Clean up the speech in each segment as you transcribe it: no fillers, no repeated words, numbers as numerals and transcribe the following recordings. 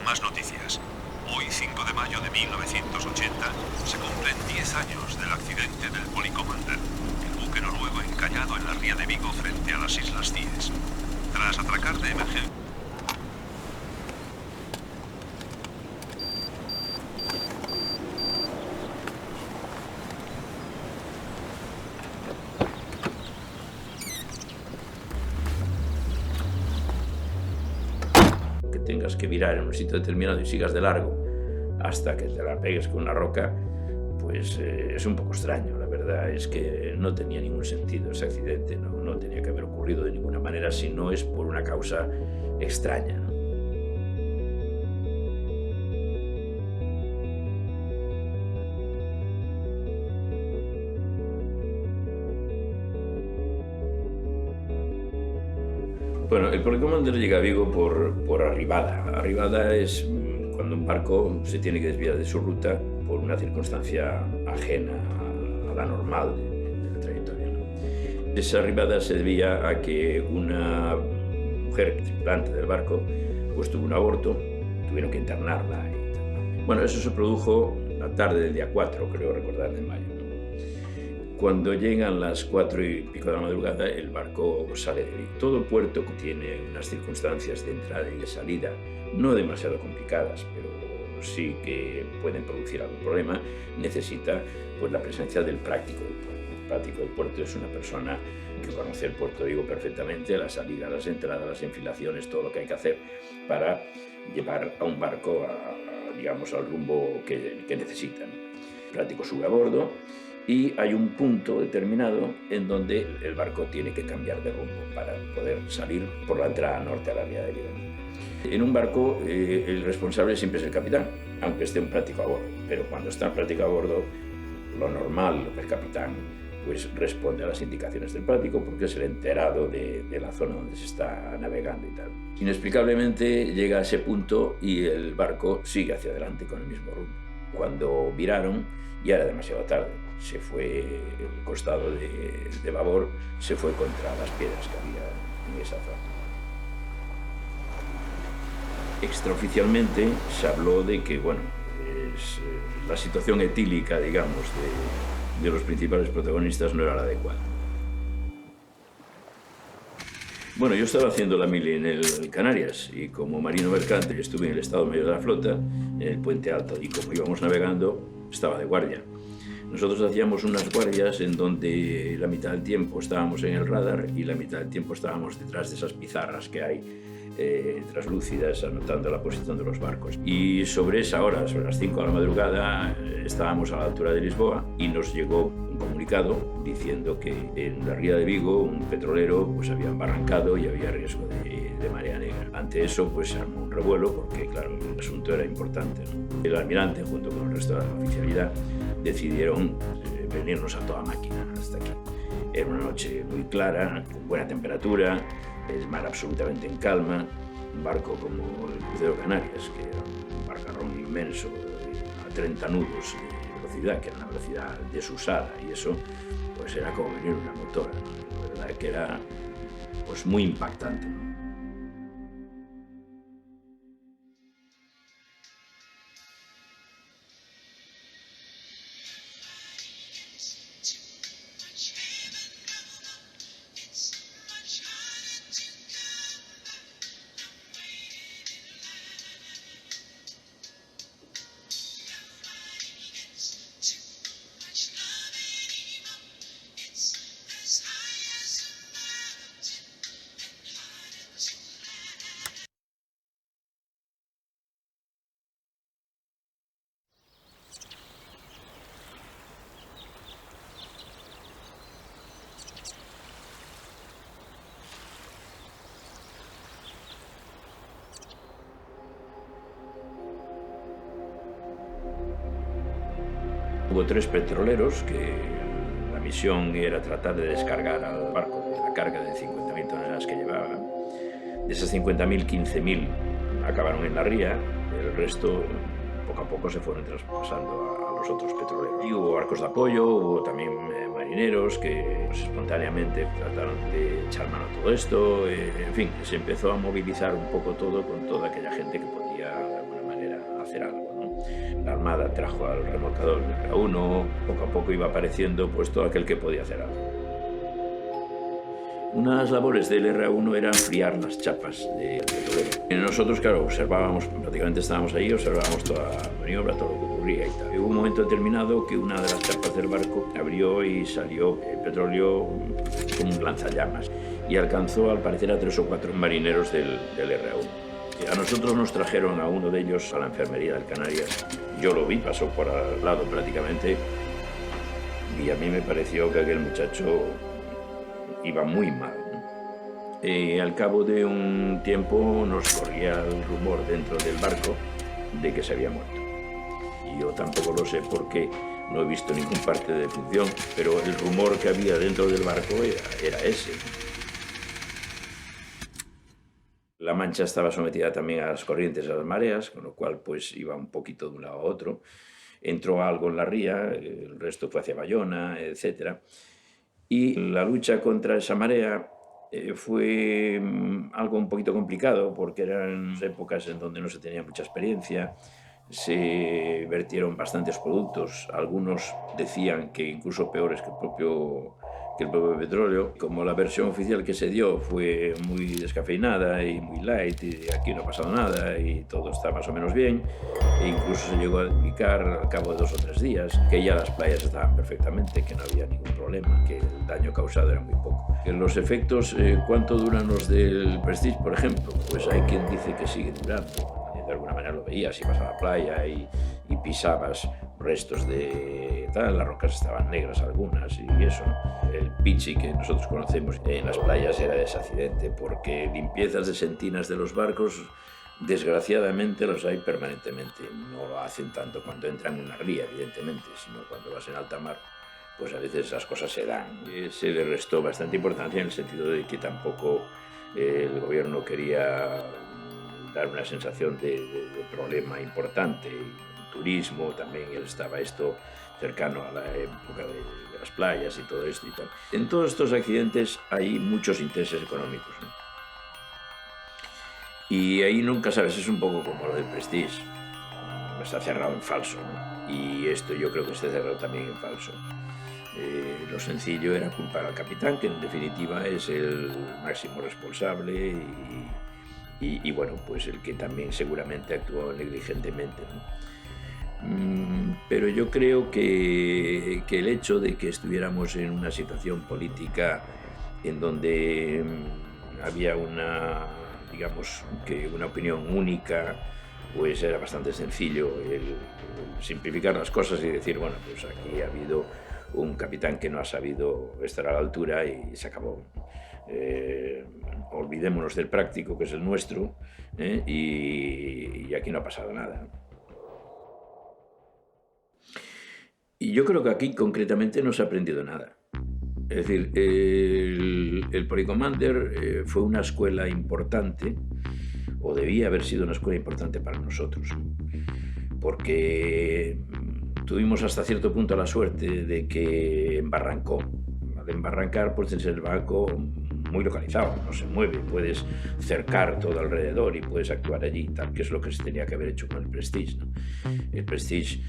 Más noticias. Hoy, 5 de mayo de 1980, se cumplen 10 años del accidente del Polly Commander, el buque noruego encallado en la ría de Vigo frente a las Islas Cíes. Tras atracar de emergencia... tengas que virar en un sitio determinado y sigas de largo hasta que te la pegues con una roca, pues es un poco extraño. La verdad es que no tenía ningún sentido ese accidente, no tenía que haber ocurrido de ninguna manera si no es por una causa extraña, ¿no? Bueno, el Polly Commander llega a Vigo por arribada. Arribada es cuando un barco se tiene que desviar de su ruta por una circunstancia ajena a la normal de la trayectoria, ¿no? Esa arribada se debía a que una mujer tripulante del barco pues tuvo un aborto, tuvieron que internarla y tal. Bueno, eso se produjo la tarde del día 4, creo recordar, de mayo, ¿no? Cuando llegan las 4 y pico de la madrugada, el barco sale de Vigo. Todo el puerto tiene unas circunstancias de entrada y de salida no demasiado complicadas, pero sí que pueden producir algún problema. Necesita pues, la presencia del práctico del puerto. El práctico del puerto es una persona que conoce el puerto de Vigo perfectamente, la salida, las entradas, las enfilaciones, todo lo que hay que hacer para llevar a un barco digamos, al rumbo que necesitan. El práctico sube a bordo y hay un punto determinado en donde el barco tiene que cambiar de rumbo para poder salir por la entrada norte a la ría de Vigo. En un barco el responsable siempre es el capitán, aunque esté un práctico a bordo, pero cuando está un práctico a bordo, lo normal, el capitán pues responde a las indicaciones del práctico porque es el enterado de la zona donde se está navegando y tal. Inexplicablemente llega a ese punto y el barco sigue hacia adelante con el mismo rumbo. Cuando viraron ya era demasiado tarde. Se fue el costado de babor, se fue contra las piedras que había en esa zona. Extraoficialmente se habló de que, bueno, la situación etílica, digamos, de los principales protagonistas no era la adecuada. Bueno, yo estaba haciendo la mili en el Canarias y como marino mercante estuve en el Estado Mayor de la Flota, en el Puente Alto, y como íbamos navegando, estaba de guardia. Nosotros hacíamos unas guardias en donde la mitad del tiempo estábamos en el radar y la mitad del tiempo estábamos detrás de esas pizarras que hay traslúcidas anotando la posición de los barcos. Y sobre esa hora, sobre las 5 de la madrugada, estábamos a la altura de Lisboa y nos llegó un comunicado diciendo que en la ría de Vigo un petrolero pues, había embarrancado y había riesgo de marea negra. Ante eso pues, se armó un revuelo porque, claro, el asunto era importante, ¿no? El almirante, junto con el resto de la oficialidad, decidieron venirnos a toda máquina hasta aquí. Era una noche muy clara, con buena temperatura, el mar absolutamente en calma, un barco como el crucero Canarias, que era un barcarrón inmenso, a 30 nudos de velocidad, que era una velocidad desusada, y eso pues era como venir una motora, ¿no? La verdad que era pues, muy impactante, ¿no? Hubo 3 petroleros que la misión era tratar de descargar al barco de la carga de 50.000 toneladas que llevaba. De esas 50.000, 15.000 acabaron en la ría, el resto poco a poco se fueron traspasando a los otros petroleros. Y hubo barcos de apoyo, hubo también marineros que pues, espontáneamente trataron de echar mano a todo esto. En fin, se empezó a movilizar un poco todo con toda aquella gente que podía de alguna hacer algo, ¿no? La Armada trajo al remolcador del RA1, poco a poco iba apareciendo pues todo aquel que podía hacer algo. Una de las labores del RA1 era enfriar las chapas del petrolero. Nosotros, claro, observábamos, prácticamente estábamos ahí, observábamos toda la maniobra, todo lo que ocurría y tal. Hubo un momento determinado que una de las chapas del barco abrió y salió el petróleo como un lanzallamas y alcanzó, al parecer, a 3 o 4 marineros del RA1. A nosotros nos trajeron a uno de ellos a la enfermería del Canarias. Yo lo vi, pasó por al lado prácticamente, y a mí me pareció que aquel muchacho iba muy mal. Al cabo de un tiempo nos corría el rumor dentro del barco de que se había muerto. Y yo tampoco lo sé porque no he visto ningún parte de defunción, pero el rumor que había dentro del barco era ese. La Mancha estaba sometida también a las corrientes, a las mareas, con lo cual pues iba un poquito de un lado a otro. Entró algo en la ría, el resto fue hacia Bayona, etc. Y la lucha contra esa marea fue algo un poquito complicado porque eran épocas en donde no se tenía mucha experiencia, se vertieron bastantes productos, algunos decían que incluso peores que el propio petróleo. Como la versión oficial que se dio fue muy descafeinada y muy light y aquí no ha pasado nada y todo está más o menos bien, e incluso se llegó a indicar al cabo de 2 o 3 días que ya las playas estaban perfectamente, que no había ningún problema, que el daño causado era muy poco. Los efectos, ¿cuánto duran los del Prestige, por ejemplo? Pues hay quien dice que sigue durando. De alguna manera lo veías, ibas a la playa y pisabas restos de tal, las rocas estaban negras algunas y eso. El pichi que nosotros conocemos en las playas era de ese accidente, porque limpiezas de sentinas de los barcos desgraciadamente los hay permanentemente. No lo hacen tanto cuando entran en una ría, evidentemente, sino cuando vas en alta mar, pues a veces esas cosas se dan. Se le restó bastante importancia en el sentido de que tampoco el gobierno quería dar una sensación de problema importante. Turismo, también estaba esto cercano a la época de las playas y todo esto y tal. En todos estos accidentes hay muchos intereses económicos, ¿no? Y ahí nunca sabes, es un poco como lo del Prestige. Está cerrado en falso, ¿no? Y esto yo creo que está cerrado también en falso. Lo sencillo era culpar al capitán, que en definitiva es el máximo responsable y bueno, pues el que también seguramente actuó negligentemente, ¿no? Pero yo creo que el hecho de que estuviéramos en una situación política en donde había digamos, una opinión única, pues era bastante sencillo el simplificar las cosas y decir, bueno, pues aquí ha habido un capitán que no ha sabido estar a la altura y se acabó. Olvidémonos del práctico, que es el nuestro, y aquí no ha pasado nada. Y yo creo que aquí concretamente no se ha aprendido nada. Es decir, el Policommander fue una escuela importante, o debía haber sido una escuela importante para nosotros, porque tuvimos hasta cierto punto la suerte de que embarrancó. Al embarrancar, pues es el barco muy localizado, no se mueve, puedes cercar todo alrededor y puedes actuar allí, tal que es lo que se tenía que haber hecho con el Prestige, ¿no? El Prestige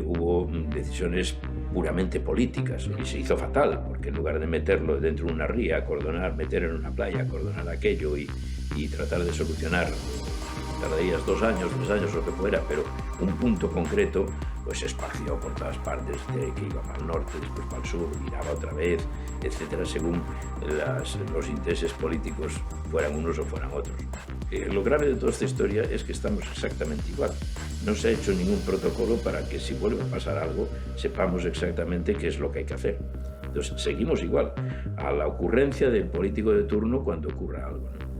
hubo decisiones puramente políticas y se hizo fatal, porque en lugar de meterlo dentro de una ría, acordonar, meter en una playa, acordonar aquello y tratar de solucionar, tardarías 2 años, 3 años, lo que fuera, pero un punto concreto pues se esparció por todas partes, que iba para el norte, después para el sur, viraba otra vez, etcétera, según los intereses políticos fueran unos o fueran otros. Lo grave de toda esta historia es que estamos exactamente igual. No se ha hecho ningún protocolo para que si vuelve a pasar algo, sepamos exactamente qué es lo que hay que hacer. Entonces, seguimos igual, a la ocurrencia del político de turno cuando ocurra algo, ¿no?